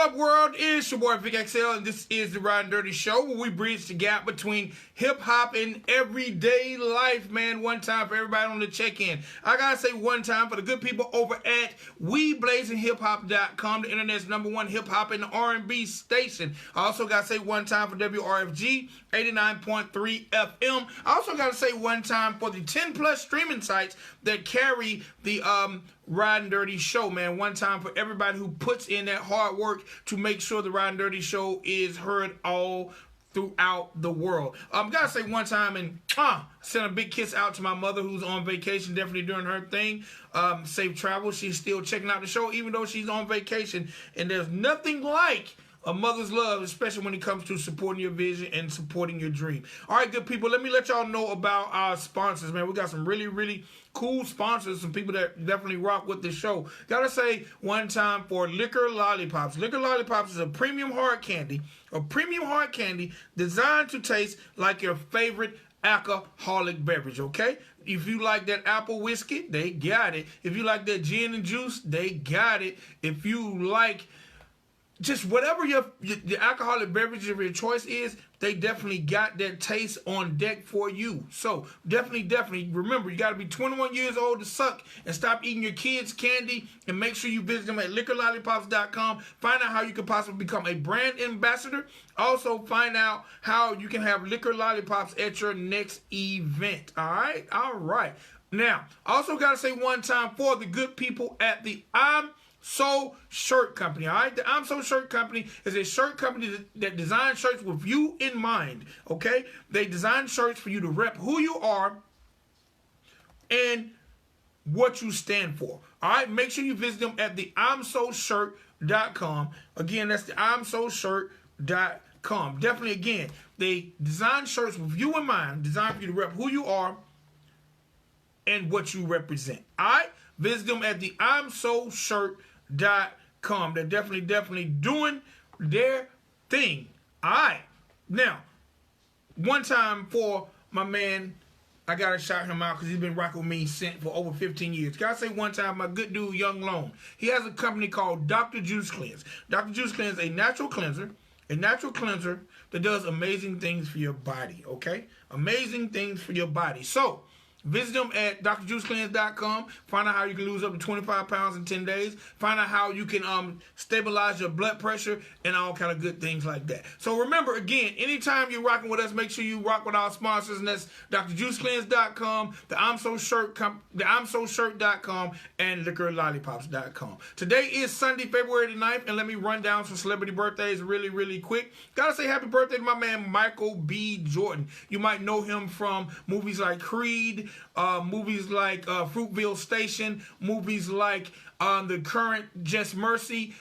up, world? It's your boy Vic XL, and this is the Ridin Durty show where we bridge the gap between hip-hop and everyday life, man. One time for everybody on the check-in. I gotta say one time for the good people over at WeBlazingHipHop.com, the internet's #1 hip-hop and R&B station. I also gotta say one time for WRFG 89.3 FM. I also gotta say one time for the 10+ streaming sites that carry the Ridin Durty show, man. One time for everybody who puts in that hard work to make sure the Ridin Durty show is heard all throughout the world. Gotta say one time and send a big kiss out to my mother who's on vacation, definitely doing her thing. Safe travel. She's still checking out the show even though she's on vacation. And there's nothing like a mother's love, especially when it comes to supporting your vision and supporting your dream. All right, good people, let me let y'all know about our sponsors, man. We got some really cool sponsors, some people that definitely rock with the show. Gotta say one time for Liquor Lollipops. Liquor Lollipops is a premium hard candy designed to taste like your favorite alcoholic beverage, okay? If you like that apple whiskey, they got it. If you like that gin and juice, they got it. If you like just whatever your alcoholic beverage of your choice is, they definitely got that taste on deck for you. So definitely remember, you got to be 21 years old to suck and stop eating your kids' candy, and make sure you visit them at liquorlollipops.com. Find out how you can possibly become a brand ambassador. Also find out how you can have Liquor Lollipops at your next event. All right. Now, also got to say one time for the good people at the I'm So Shirt Company, all right? The I'm So Shirt Company is a shirt company that designs shirts with you in mind, okay? They design shirts for you to rep who you are and what you stand for, all right? Make sure you visit them at the I'mSoShirt.com. Again, that's the I'mSoShirt.com. Definitely, again, they design shirts with you in mind, designed for you to rep who you are and what you represent, all right? Visit them at the I'mSoShirt.com. They're definitely doing their thing. All right. Now, one time for my man, I gotta shout him out because he's been rocking with me for over 15 years. Gotta say one time, my good dude, Young Lone. He has a company called Dr. Juice Cleanse. Dr. Juice Cleanse is a natural cleanser that does amazing things for your body, okay? Amazing things for your body. So, visit them at drjuicecleanse.com. Find out how you can lose up to 25 pounds in 10 days. Find out how you can stabilize your blood pressure and all kind of good things like that. So remember, again, anytime you're rocking with us, make sure you rock with our sponsors, and that's drjuicecleanse.com, the I'mSoShirt.com, and liquorlollipops.com. Today is Sunday, February the 9th, and let me run down some celebrity birthdays really quick. Gotta say happy birthday to my man Michael B. Jordan. You might know him from movies like Creed, movies like Fruitville Station, movies like The Current Just Mercy.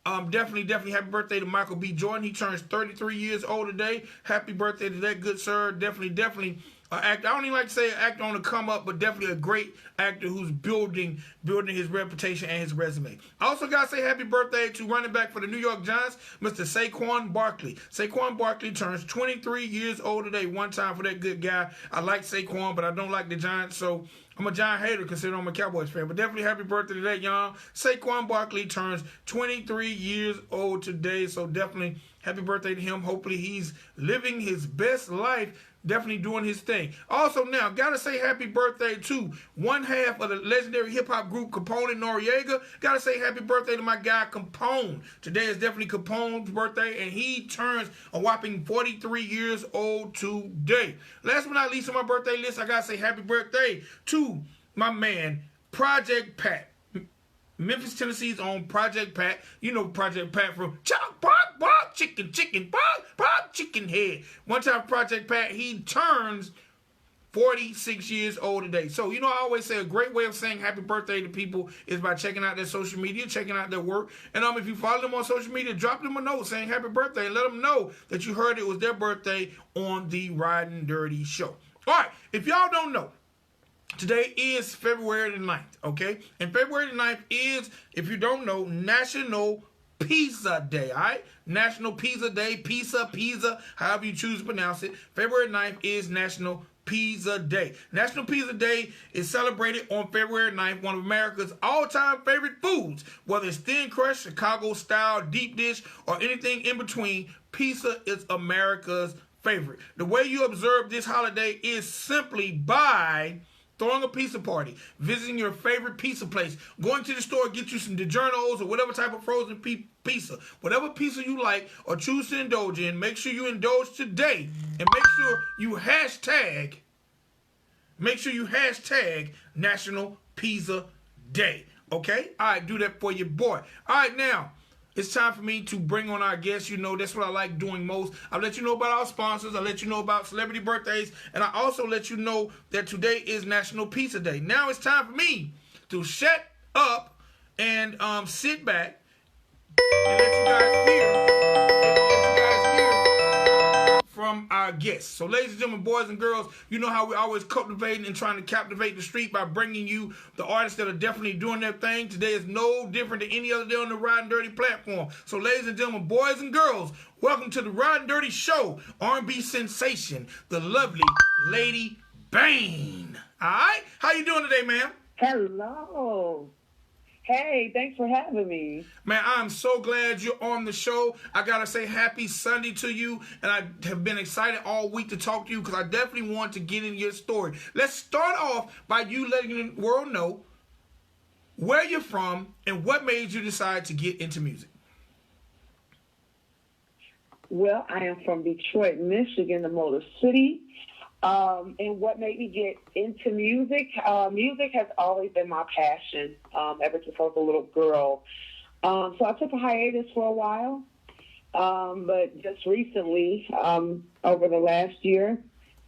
Definitely happy birthday to Michael B. Jordan. He turns 33 years old today. Happy birthday to that good sir. Definitely actor. I don't even like to say an actor on the come up, but definitely a great actor who's building his reputation and his resume. I also got to say happy birthday to running back for the New York Giants, Mr. Saquon Barkley. Saquon Barkley turns 23 years old today. One time for that good guy. I like Saquon, but I don't like the Giants, so I'm a Giant hater considering I'm a Cowboys fan. But definitely happy birthday today, y'all. Saquon Barkley turns 23 years old today, so definitely happy birthday to him. Hopefully he's living his best life, definitely doing his thing. Also now, gotta say happy birthday to one half of the legendary hip-hop group Capone and Noriega. Gotta say happy birthday to my guy Capone. Today is definitely Capone's birthday, and he turns a whopping 43 years old today. Last but not least on my birthday list, I gotta say happy birthday to my man Project Pat. Memphis, Tennessee's own Project Pat. You know Project Pat from Chop, Bark, Bark, Chicken, Bark, Bark, Chicken Head. One time Project Pat, he turns 46 years old today. So, you know, I always say a great way of saying happy birthday to people is by checking out their social media, checking out their work. And if you follow them on social media, drop them a note saying happy birthday and let them know that you heard it was their birthday on the Ridin Durty show. All right, if y'all don't know, today is February the 9th, okay? And February the 9th is, if you don't know, National Pizza Day, all right? National Pizza Day, pizza, however you choose to pronounce it. February 9th is National Pizza Day. National Pizza Day is celebrated on February 9th, one of America's all-time favorite foods. Whether it's thin crust, Chicago-style, deep dish, or anything in between, pizza is America's favorite. The way you observe this holiday is simply by throwing a pizza party, visiting your favorite pizza place, going to the store, get you some DiGiorno's or whatever type of frozen pizza. Whatever pizza you like or choose to indulge in, make sure you indulge today. And make sure you hashtag National Pizza Day. Okay? All right, do that for your boy. All right, now, it's time for me to bring on our guests. You know, that's what I like doing most. I'll let you know about our sponsors. I'll let you know about celebrity birthdays. And I also let you know that today is National Pizza Day. Now it's time for me to shut up and sit back and let you guys hear from our guests. So, ladies and gentlemen, boys and girls, you know how we're always cultivating and trying to captivate the street by bringing you the artists that are definitely doing their thing. Today is no different than any other day on the Ridin Durty platform. So, ladies and gentlemen, boys and girls, welcome to the Ridin Durty Show, R&B sensation, the lovely Lady Bain. All right? How you doing today, ma'am? Hello. Hey, thanks for having me. Man, I'm so glad you're on the show. I got to say happy Sunday to you. And I have been excited all week to talk to you because I definitely want to get in your story. Let's start off by you letting the world know where you're from and what made you decide to get into music. Well, I am from Detroit, Michigan, the Motor City. And what made me get into music? Music has always been my passion ever since I was a little girl. So I took a hiatus for a while. But just recently, over the last year,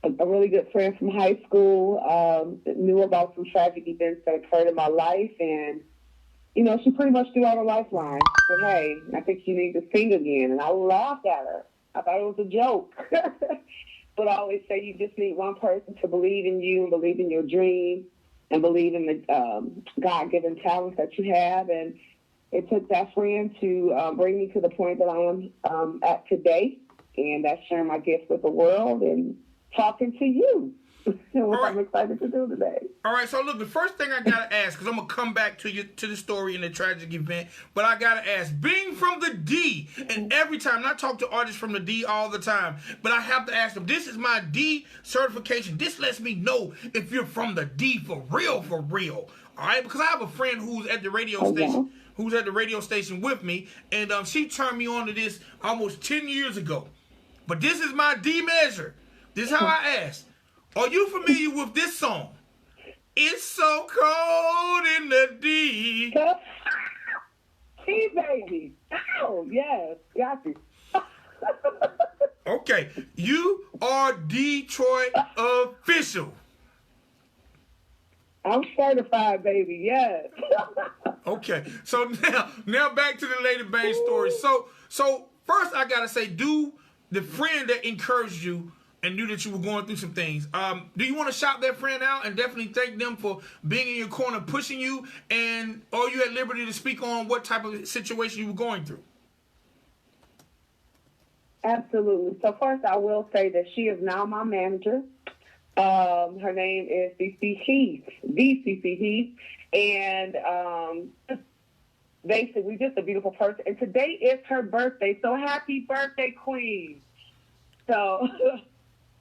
a really good friend from high school knew about some tragic events that occurred in my life. And, you know, she pretty much threw out a lifeline. Said, hey, I think you need to sing again. And I laughed at her. I thought it was a joke. But I always say you just need one person to believe in you and believe in your dream and believe in the God-given talents that you have. And it took that friend to bring me to the point that I am at today. And that's sharing my gift with the world and talking to you. What I'm excited to do today. All right, so look, the first thing I gotta ask, because I'm gonna come back to the story and the tragic event, but I gotta ask, being from the D, and every time, and I talk to artists from the D all the time, but I have to ask them, this is my D certification. This lets me know if you're from the D for real, all right? Because I have a friend who's at the radio station with me, and she turned me on to this almost 10 years ago. But this is my D measure. This is how I ask. Are you familiar with this song? It's so cold in the D. Hey, baby. Oh, yes. Got you. Okay. You are Detroit official. I'm certified, baby. Yes. Okay. So now back to the Lady Bain story. So first I gotta say, do the friend that encouraged you and knew that you were going through some things. Do you want to shout that friend out and definitely thank them for being in your corner, pushing you, and are you at liberty to speak on what type of situation you were going through? Absolutely. So first I will say that she is now my manager. Her name is DCC Heath. And basically just a beautiful person. And today is her birthday. So happy birthday, Queen. So...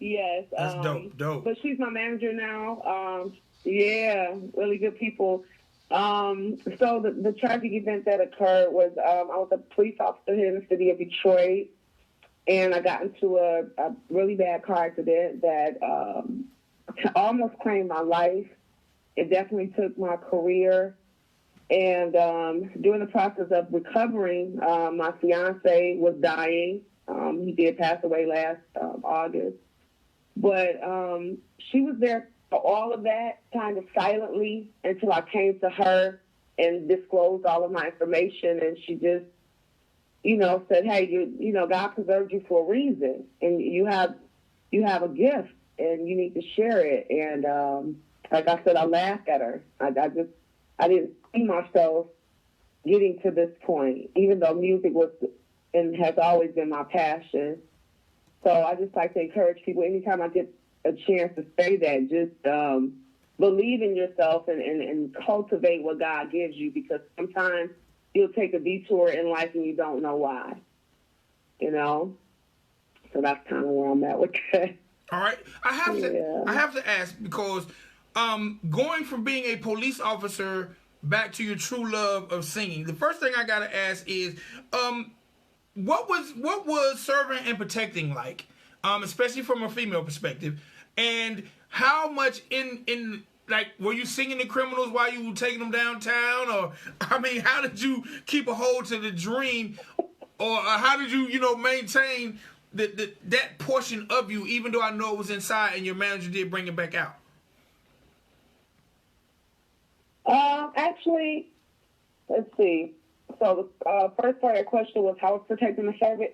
Yes. That's dope. But she's my manager now. Yeah, really good people. So the tragic event that occurred was I was a police officer here in the city of Detroit, and I got into a really bad car accident that almost claimed my life. It definitely took my career. And during the process of recovering, my fiance was dying. He did pass away last August. But she was there for all of that, kind of silently, until I came to her and disclosed all of my information. And she just, you know, said, hey, you know, God preserved you for a reason. And you have a gift, and you need to share it. And like I said, I laughed at her. I didn't see myself getting to this point, even though music was and has always been my passion. So I just like to encourage people anytime I get a chance to say that. Just believe in yourself and cultivate what God gives you, because sometimes you'll take a detour in life and you don't know why. So that's kind of where I'm at with that. All right, I have to ask, because going from being a police officer back to your true love of singing, the first thing I gotta ask is, what was serving and protecting like, especially from a female perspective, and how much in like, were you singing the criminals while you were taking them downtown, or I mean, how did you keep a hold to the dream, or how did you maintain that portion of you, even though I know it was inside and your manager did bring it back out? Actually, let's see. So the first part of your question was how was protecting the servant.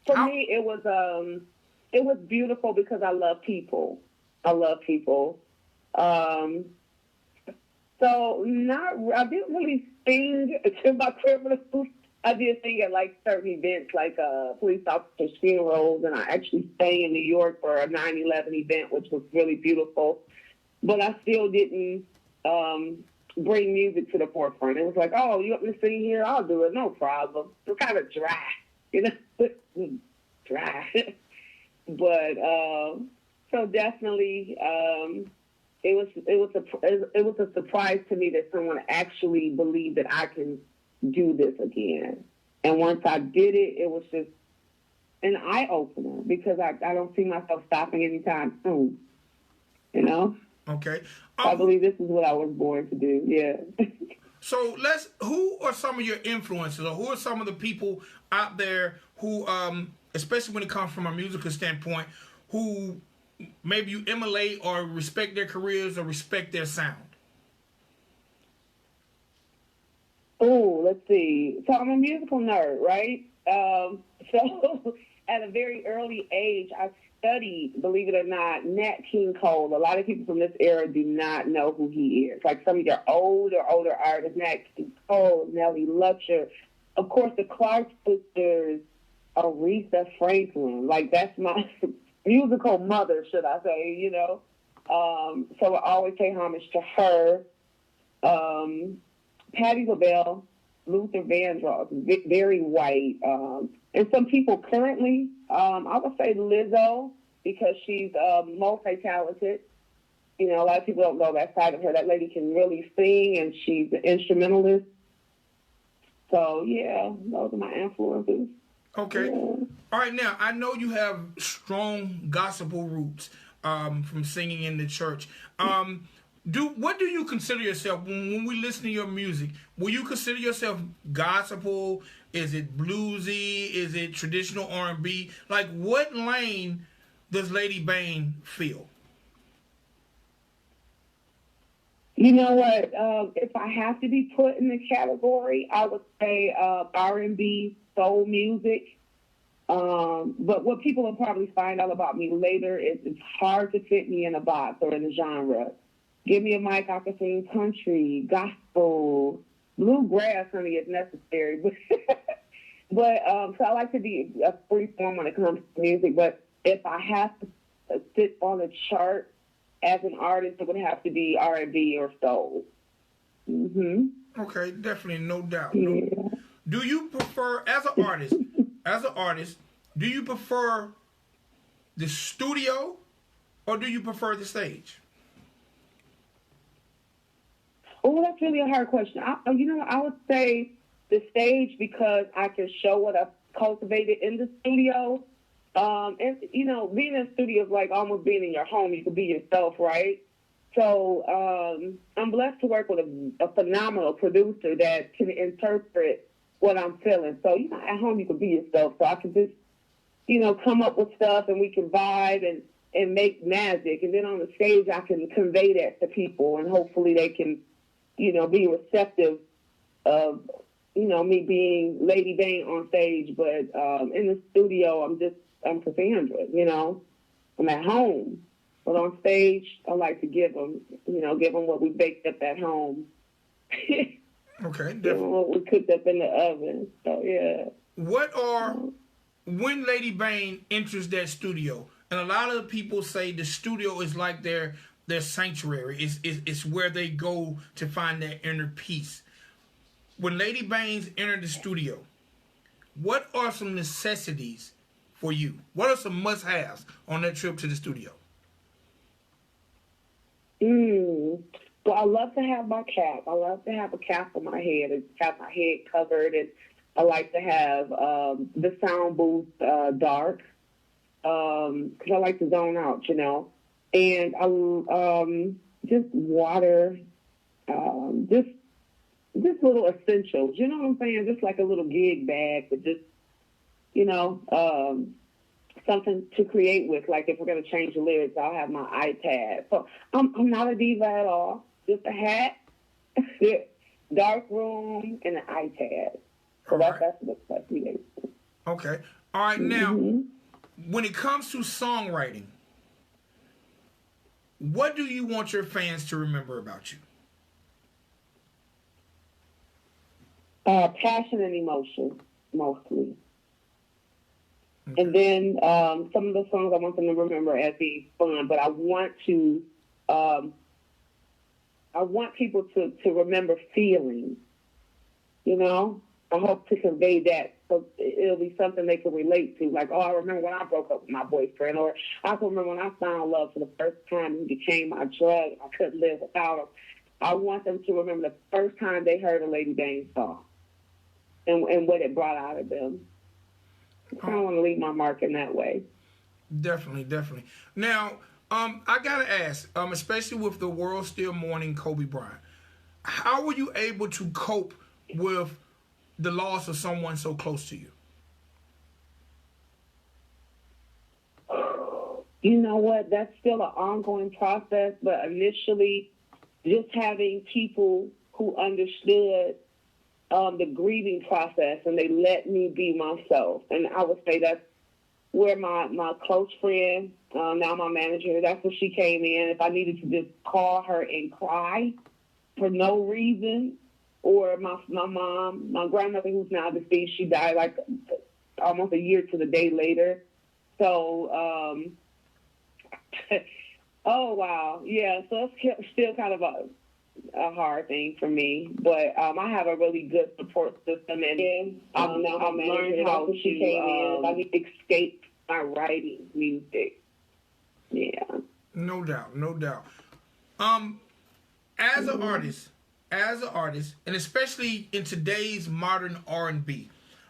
For me, it was beautiful because I love people. So I didn't really sing to my criminals. I did sing at like certain events, like police officers' funerals, and I actually sang in New York for a 9/11 event, which was really beautiful. But I still didn't bring music to the forefront. It was like, oh, you want me to sing here? I'll do it, no problem. It was kind of dry, dry. But so definitely, it was a surprise to me that someone actually believed that I can do this again. And once I did it, it was just an eye opener, because I don't see myself stopping anytime soon. Okay. I believe this is what I was born to do. Yeah. So who are some of your influences, or who are some of the people out there who, especially when it comes from a musical standpoint, who maybe you emulate or respect their careers or respect their sound? Oh, let's see. So I'm a musical nerd, right? So at a very early age, I studied, believe it or not, Nat King Cole. A lot of people from this era do not know who he is. Like some of your older artists, Nat King Cole, Nellie Lutcher, of course, the Clark sisters, Aretha Franklin. Like, that's my musical mother, should I say, So I always pay homage to her. Patti LaBelle, Luther Vandross, very white. And some people currently, I would say Lizzo, because she's multi-talented. A lot of people don't know that side of her. That lady can really sing, and she's an instrumentalist. So, yeah, those are my influences. Okay. Yeah. All right, now, I know you have strong gospel roots from singing in the church. What do you consider yourself when we listen to your music? Will you consider yourself gospel? Is it bluesy? Is it traditional R&B? Like, what lane does Lady Bain feel? You know what? If I have to be put in the category, I would say R&B, soul music. But what people will probably find out about me later is it's hard to fit me in a box or in a genre. Give me a mic, I can sing country, gospel, bluegrass, honey, if necessary. But so I like to be a free form when it comes to music. But if I have to sit on a chart as an artist, it would have to be R&B or soul. Mm-hmm. Okay, definitely, no doubt. Yeah. Do you prefer, as an artist, do you prefer the studio or do you prefer the stage? Oh, that's really a hard question. I would say the stage, because I can show what I've cultivated in the studio. And, being in the studio is like almost being in your home. You can be yourself, right? So I'm blessed to work with a phenomenal producer that can interpret what I'm feeling. So, at home you can be yourself. So I can just, come up with stuff and we can vibe and make magic. And then on the stage I can convey that to people, and hopefully they can, be receptive of, me being Lady Bain on stage. But in the studio, I'm Cassandra, I'm at home. But on stage, I like to give them what we baked up at home. Okay, definitely. What we cooked up in the oven. So, yeah. When Lady Bain enters that studio, And a lot of people say the studio is like their sanctuary. It's where they go to find their inner peace. When Lady Baines entered the studio, what are some necessities for you? What are some must-haves on that trip to the studio? Well, I love to have my cap. I love to have a cap on my head and have my head covered. And I like to have the sound booth dark because I like to zone out, you know. And I just water, just little essentials. You know what I'm saying? Just like a little gig bag, but just you know. Something to create with, like if we're going to change the lyrics, I'll have my iPad. So I'm not a diva at all. Just a hat, dark room, and an iPad. So that's what we do. Okay. All right. Now, when it comes to songwriting, what do you want your fans to remember about you? Passion and emotion, mostly. Okay. And then some of the songs I want them to remember as being fun, but I want people to remember feelings. You know, I hope to convey that so it'll be something they can relate to. Like, oh, I remember when I broke up with my boyfriend, or I can remember when I found love for the first time and became my drug. I couldn't live without him. I want them to remember the first time they heard a Lady Bain song and what it brought out of them. I kind of want to leave my mark in that way. Definitely. Now, I gotta ask, especially with the world still mourning Kobe Bryant, how were you able to cope with the loss of someone so close to you? You know what? That's still an ongoing process, but initially, just having people who understood the grieving process, and they let me be myself. And I would say that's where my close friend, now my manager, that's where she came in. If I needed to just call her and cry for no reason, or my mom, my grandmother, who's now deceased, she died like almost a year to the day later. So, oh, wow. Yeah, so it's still kind of a hard thing for me, but I have a really good support system, and I've learned how to escape by writing music. Yeah, no doubt. As an artist, and especially in today's modern R&B,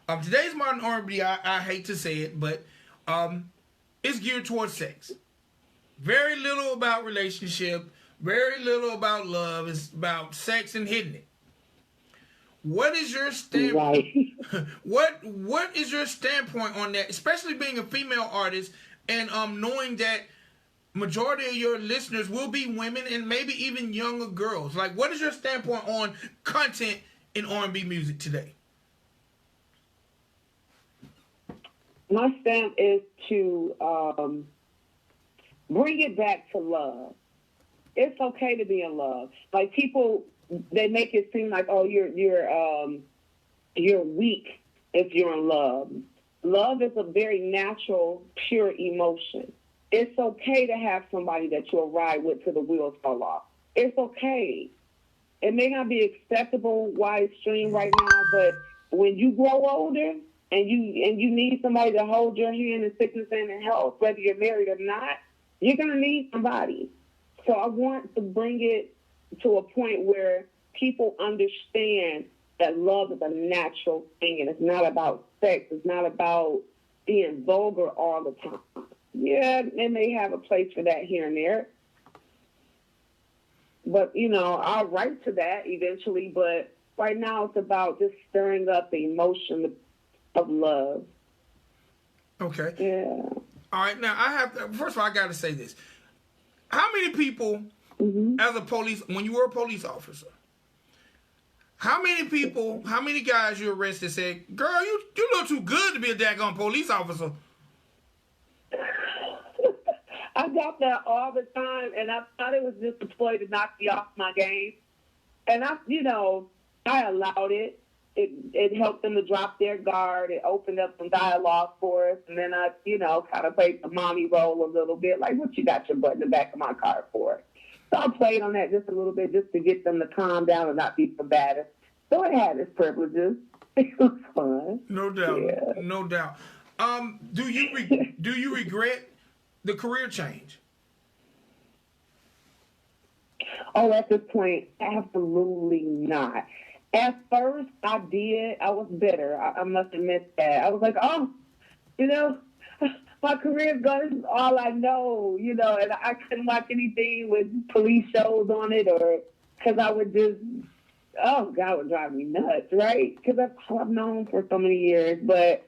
I hate to say it, but it's geared towards sex. Very little about relationship. Very little about love. It's about sex and hitting it. What is your standpoint? What is your standpoint on that? Especially being a female artist and knowing that majority of your listeners will be women and maybe even younger girls. Like, what is your standpoint on content in R&B music today? My stand is to bring it back to love. It's okay to be in love. Like, people, they make it seem like, oh, you're weak if you're in love. Love is a very natural, pure emotion. It's okay to have somebody that you'll ride with till the wheels fall off. It's okay. It may not be acceptable widestream right now, but when you grow older and you need somebody to hold your hand in sickness and in health, whether you're married or not, you're gonna need somebody. So I want to bring it to a point where people understand that love is a natural thing, and it's not about sex. It's not about being vulgar all the time. Yeah, they may have a place for that here and there. But, I'll write to that eventually. But right now it's about just stirring up the emotion of love. Okay. Yeah. All right. Now, first of all, I got to say this. How many people, as a police, when you were a police officer, how many guys you arrested said, girl, you look too good to be a daggone police officer? I got that all the time, and I thought it was just a ploy to knock me off my game. And I allowed it. it helped them to drop their guard. It opened up some dialogue for us. And then I, kind of played the mommy role a little bit. Like, what you got your butt in the back of my car for? So I played on that just a little bit just to get them to calm down and not be combative. So it had its privileges. It was fun. No doubt. Yeah. No doubt. Do you regret the career change? Oh, at this point, absolutely not. At first, I did. I was bitter. I must admit that. I was like, my career's gone. This is all I know, and I couldn't watch anything with police shows on it, or because I would just, oh, God, it would drive me nuts, right? Because that's all I've known for so many years. But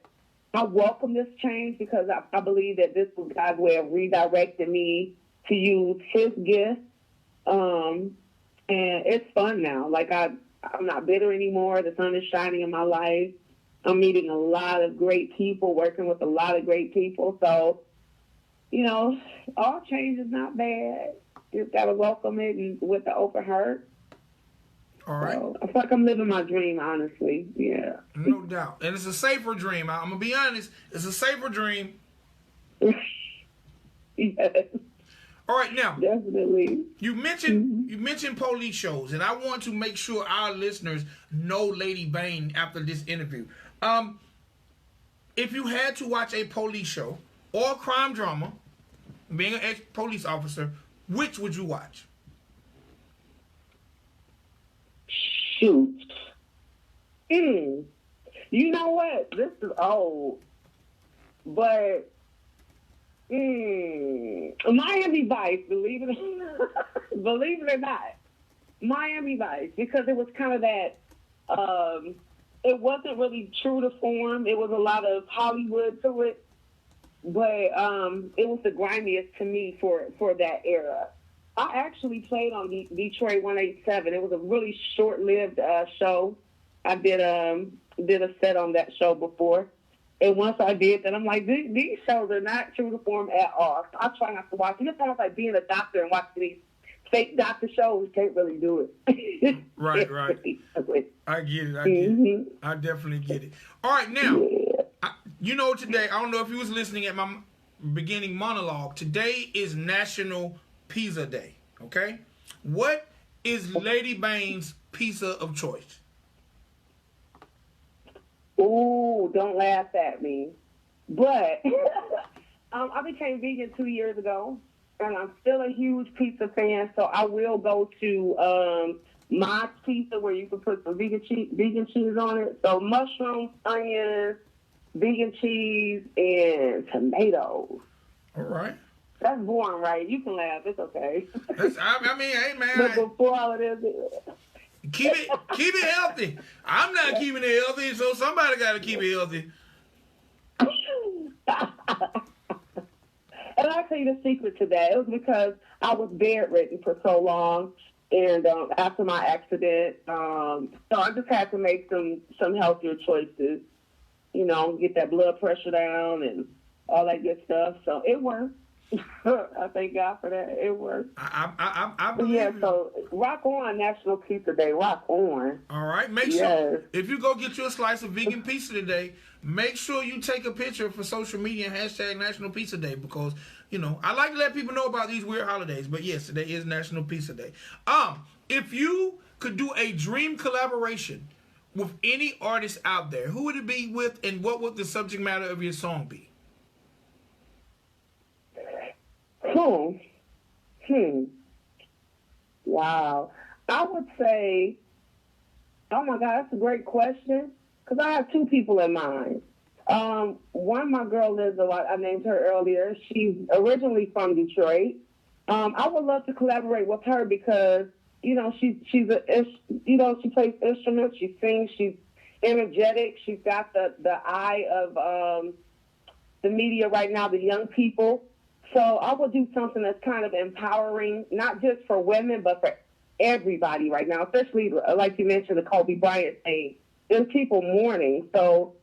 I welcome this change because I believe that this was God's way of redirecting me to use His gift. And it's fun now. Like, I'm not bitter anymore. The sun is shining in my life. I'm meeting a lot of great people, working with a lot of great people. So, all change is not bad. Just got to welcome it and with the open heart. All right. So, I feel like I'm living my dream, honestly. Yeah. No doubt. And it's a safer dream. I'm going to be honest. It's a safer dream. Yes. All right, now, definitely. You mentioned police shows, and I want to make sure our listeners know Lady Bain after this interview. If you had to watch a police show or a crime drama, being an ex-police officer, which would you watch? Shoot. You know what? This is old, but Miami Vice, believe it or not. Miami Vice, because it was kind of that, it wasn't really true to form. It was a lot of Hollywood to it, but it was the grimiest to me for that era. I actually played on Detroit 187. It was a really short-lived show. I did a set on that show before. And once I did that, I'm like, these shows are not true to form at all. So I try not to watch it. It's almost like being a doctor and watching these fake doctor shows. Can't really do it. Right. I get it. I definitely get it. All right, now, today, I don't know if you was listening at my beginning monologue. Today is National Pizza Day, okay? What is Lady Bain's pizza of choice? Ooh, don't laugh at me. But I became vegan 2 years ago, and I'm still a huge pizza fan, so I will go to Mott's Pizza, where you can put some vegan cheese on it. So mushrooms, onions, vegan cheese, and tomatoes. All right. That's boring, right? You can laugh. It's okay. Hey, man. But before all of this... Keep it healthy. I'm not keeping it healthy, so somebody got to keep it healthy. And I'll tell you the secret to that. It was because I was bedridden for so long, and after my accident, so I just had to make some healthier choices. Get that blood pressure down and all that good stuff. So it worked. I thank God for that. It worked. I believe it. So rock on National Pizza Day. Rock on. All right. Make sure if you go get you a slice of vegan pizza today, make sure you take a picture for social media and hashtag National Pizza Day, because I like to let people know about these weird holidays. But yes, today is National Pizza Day. If you could do a dream collaboration with any artist out there, who would it be with, and what would the subject matter of your song be? Wow. I would say, oh my God, that's a great question, because I have two people in mind. One, my girl Liz, I named her earlier. She's originally from Detroit. I would love to collaborate with her because, she plays instruments, she sings, she's energetic, she's got the eye of the media right now, the young people. So I will do something that's kind of empowering, not just for women, but for everybody right now, especially, like you mentioned, the Kobe Bryant thing. There's people mourning. So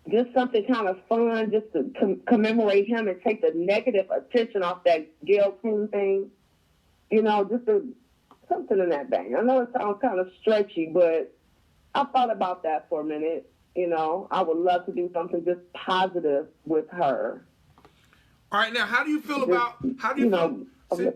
just something kind of fun, just to commemorate him and take the negative attention off that Gail King thing. Just something in that vein. I know it sounds kind of stretchy, but I thought about that for a minute. You know, I would love to do something just positive with her. All right, now how do you feel Just, about how do you you feel? know,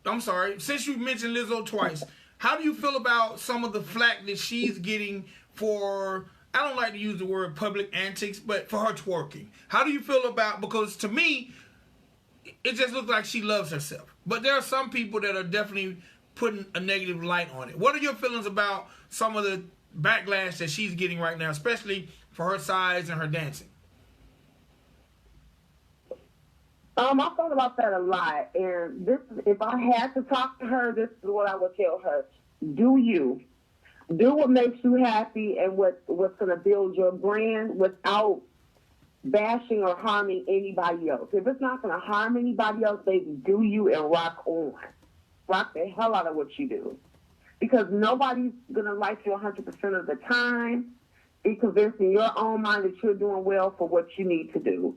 I'm sorry. Since you mentioned Lizzo twice, how do you feel about some of the flack that she's getting for? I don't like to use the word public antics, but for her twerking. How do you feel about? Because to me, it just looks like she loves herself. But there are some people that are definitely putting a negative light on it. What are your feelings about some of the backlash that she's getting right now, especially for her size and her dancing? I thought about that a lot, and this, if I had to talk to her, this is what I would tell her: do you, do what makes you happy, and what's going to build your brand without bashing or harming anybody else. If it's not going to harm anybody else, baby, do you and rock on, rock the hell out of what you do, because nobody's going to like you 100% of the time. Be convinced in your own mind that you're doing well for what you need to do.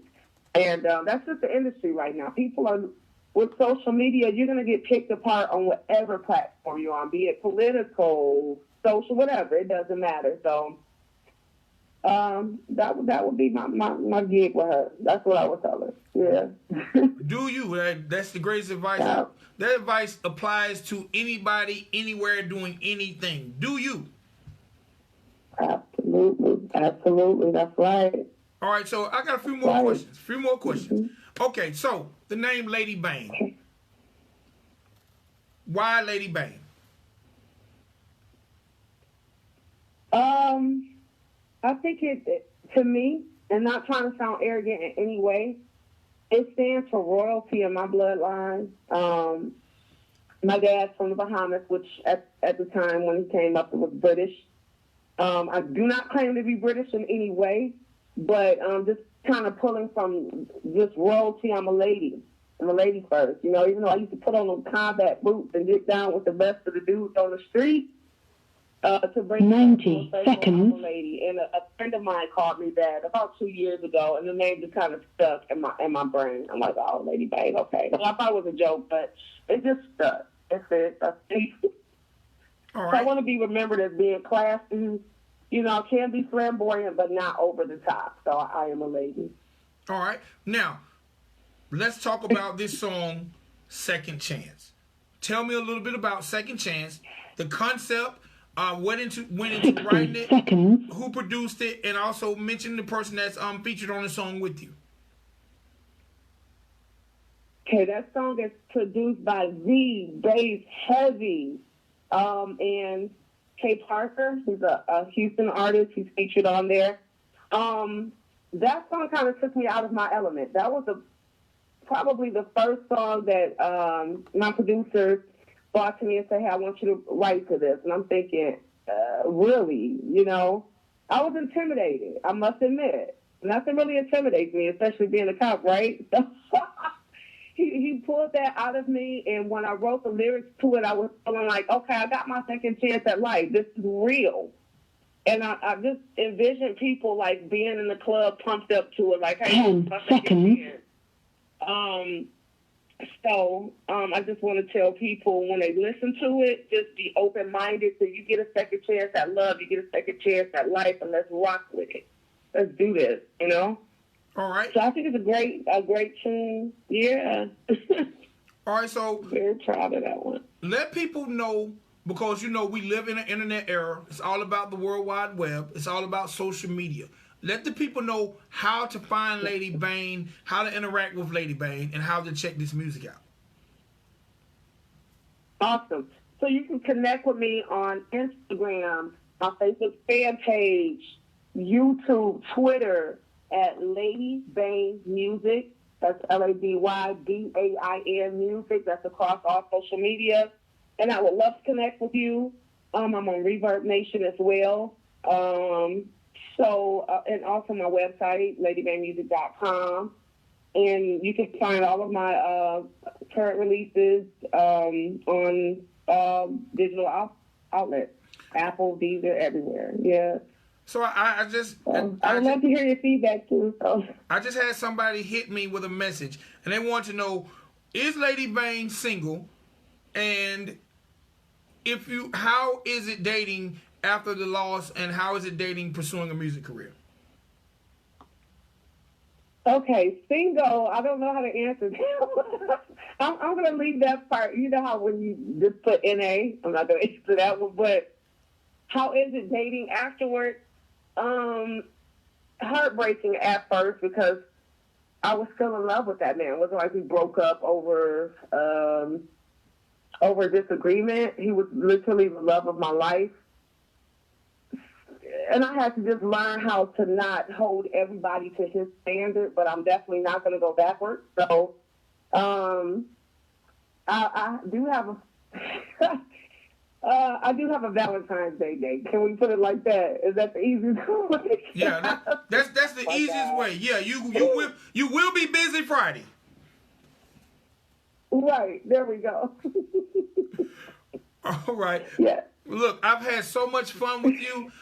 And that's just the industry right now. People are, with social media, you're going to get picked apart on whatever platform you're on, be it political, social, whatever. It doesn't matter. So that would be my gig with her. That's what I would tell her. Yeah. Do you? That's the greatest advice. Yeah. That advice applies to anybody, anywhere, doing anything. Do you? Absolutely. Absolutely. That's right. All right, so I got a few more questions. Okay, so the name Lady Bain. Why Lady Bain? I think it, to me, and not trying to sound arrogant in any way, it stands for royalty in my bloodline. My dad's from the Bahamas, which at the time when he came up, it was British. I do not claim to be British in any way, but just kind of pulling from just royalty. I'm a lady. I'm a lady first. You know, even though I used to put on those combat boots and get down with the rest of the dudes on the street to bring 90 seconds. I'm a lady. And a friend of mine called me that about 2 years ago, and the name just kind of stuck in my brain. I'm like, oh, Lady Bain, okay. Well, I thought it was a joke, but it just stuck. That's it. All right. So I want to be remembered as being classy. You know, can be flamboyant, but not over the top. So I am a lady. All right. Now, let's talk about this song, Second Chance. Tell me a little bit about Second Chance, the concept, went into writing it, seconds. who produced it, and also mention the person that's featured on the song with you. Okay, that song is produced by Z Bass Heavy, and Kay Parker. He's a Houston artist. He's featured on there. That song kind of took me out of my element. That was probably the first song that my producer brought to me and said, hey, I want you to write to this. And I'm thinking, really? You know, I was intimidated, I must admit. Nothing really intimidates me, especially being a cop, right? He pulled that out of me, and when I wrote the lyrics to it, I was feeling like, okay, I got my second chance at life. This is real. And I just envisioned people, like, being in the club pumped up to it, like, hey, 10 seconds. I just want to tell people, when they listen to it, just be open-minded. So you get a second chance at love, you get a second chance at life, and let's rock with it. Let's do this, you know? All right. So I think it's a great tune. Yeah. All right, so Very proud of that one. let people know, because, you know, we live in an internet era. It's all about the World Wide Web. It's all about social media. Let the people know how to find Lady Bain, how to interact with Lady Bain, and how to check this music out. Awesome. So you can connect with me on Instagram, my Facebook fan page, YouTube, Twitter, at Lady Bain Music. That's LADYBAIN Music. That's across all social media. And I would love to connect with you. I'm on Reverb Nation as well. And also my website, ladybainmusic.com. And you can find all of my current releases on digital outlets, Apple, Deezer, everywhere. Yeah. So I would love to hear your feedback too. So I just had somebody hit me with a message, and they want to know, is Lady Bain single, and how is it dating after the loss, and how is it dating pursuing a music career? Okay, single. I don't know how to answer that. I'm going to leave that part. You know how when you just put NA, I'm not going to answer that one. But how is it dating afterwards? Heartbreaking at first because I was still in love with that man. It wasn't like we broke up over disagreement. He was literally the love of my life. And I had to just learn how to not hold everybody to his standard, but I'm definitely not going to go backwards. So I do have a I do have a Valentine's Day date. Can we put it like that? Is that the easiest way? Yeah, that's the easiest way. Yeah, you will be busy Friday. Right, there we go. All right. Yeah. Look, I've had so much fun with you.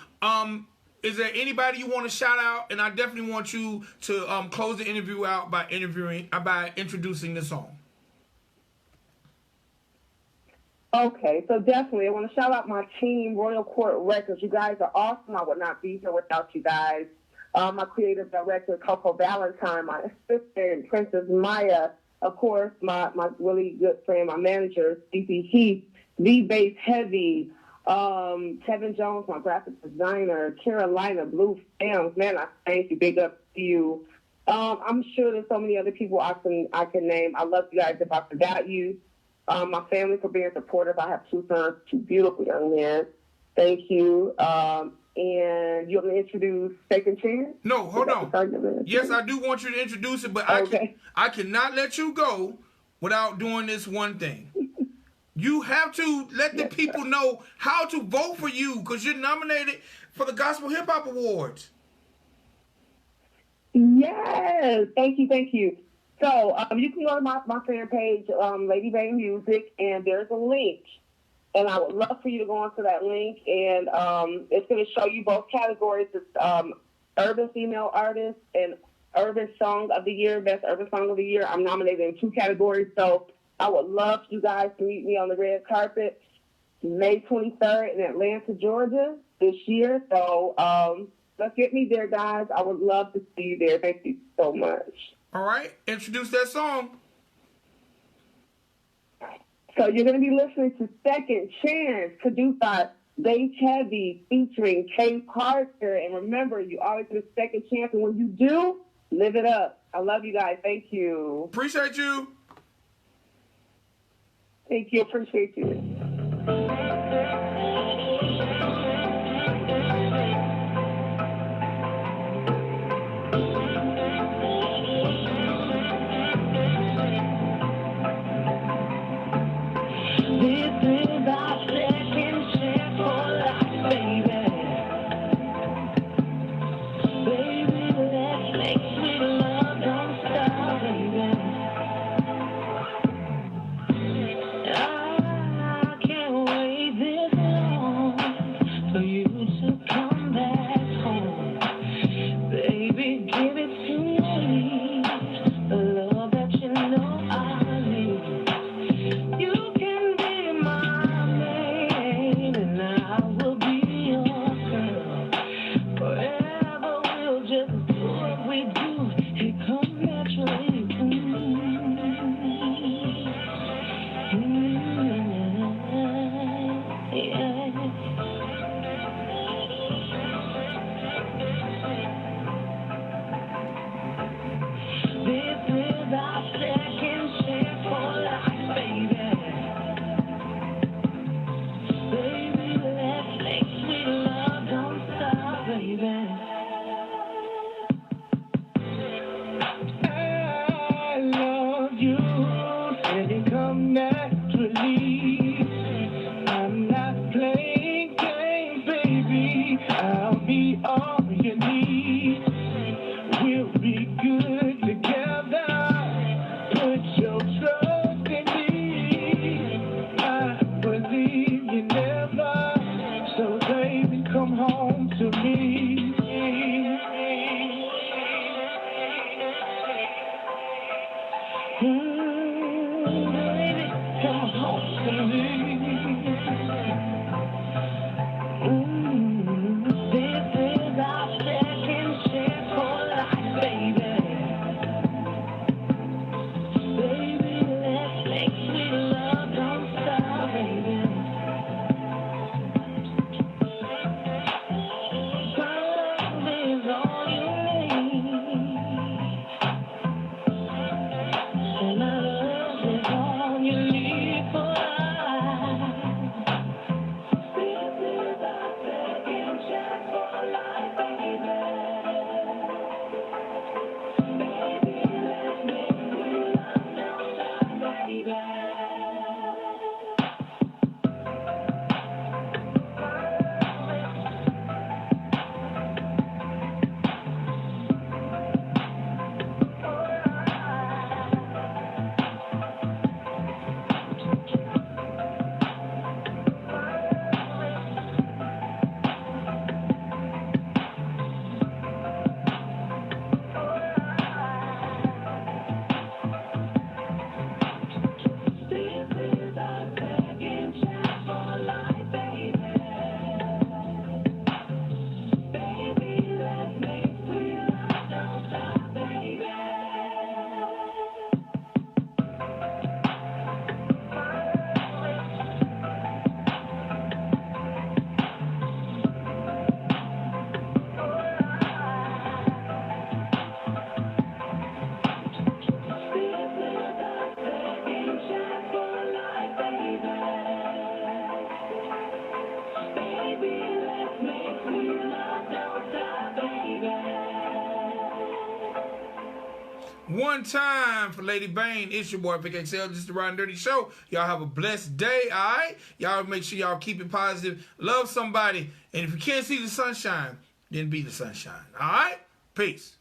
Is there anybody you want to shout out? And I definitely want you to close the interview out by introducing the song. Okay, so definitely I want to shout out my team, Royal Court Records. You guys are awesome. I would not be here without you guys. My creative director, Coco Valentine, my assistant, Princess Maya, of course, my really good friend, my manager, Stevie Heath, V-Bass Heavy, Kevin Jones, my graphic designer, Carolina Blue Films. Man, I thank you. Big up to you. I'm sure there's so many other people I can name. I love you guys if I forgot you. My family for being supportive. I have 2 sons, 2 beautiful young men. Thank you. And you want me to introduce Second Chance? No, hold on. Yes, I do want you to introduce it, but okay. I cannot let you go without doing this one thing. You have to let the people know how to vote for you because you're nominated for the Gospel Hip Hop Awards. Yes. Thank you. So you can go to my fan page, Lady Bain Music, and there's a link. And I would love for you to go onto that link. And it's going to show you both categories. It's Urban Female Artist and Urban Song of the Year, Best Urban Song of the Year. I'm nominated in 2 categories. So I would love you guys to meet me on the red carpet May 23rd in Atlanta, Georgia this year. So let's get me there, guys. I would love to see you there. Thank you so much. All right. Introduce that song. So you're going to be listening to Second Chance, produced by Bass Heavy, featuring Kay Parker. And remember, you always get a second chance. And when you do, live it up. I love you guys. Thank you. Appreciate you. Thank you. Appreciate you. One time for Lady Bain. It's your boy, Vic XL. This is the Ridin Durty Show. Y'all have a blessed day, all right? Y'all make sure y'all keep it positive. Love somebody. And if you can't see the sunshine, then be the sunshine. All right? Peace.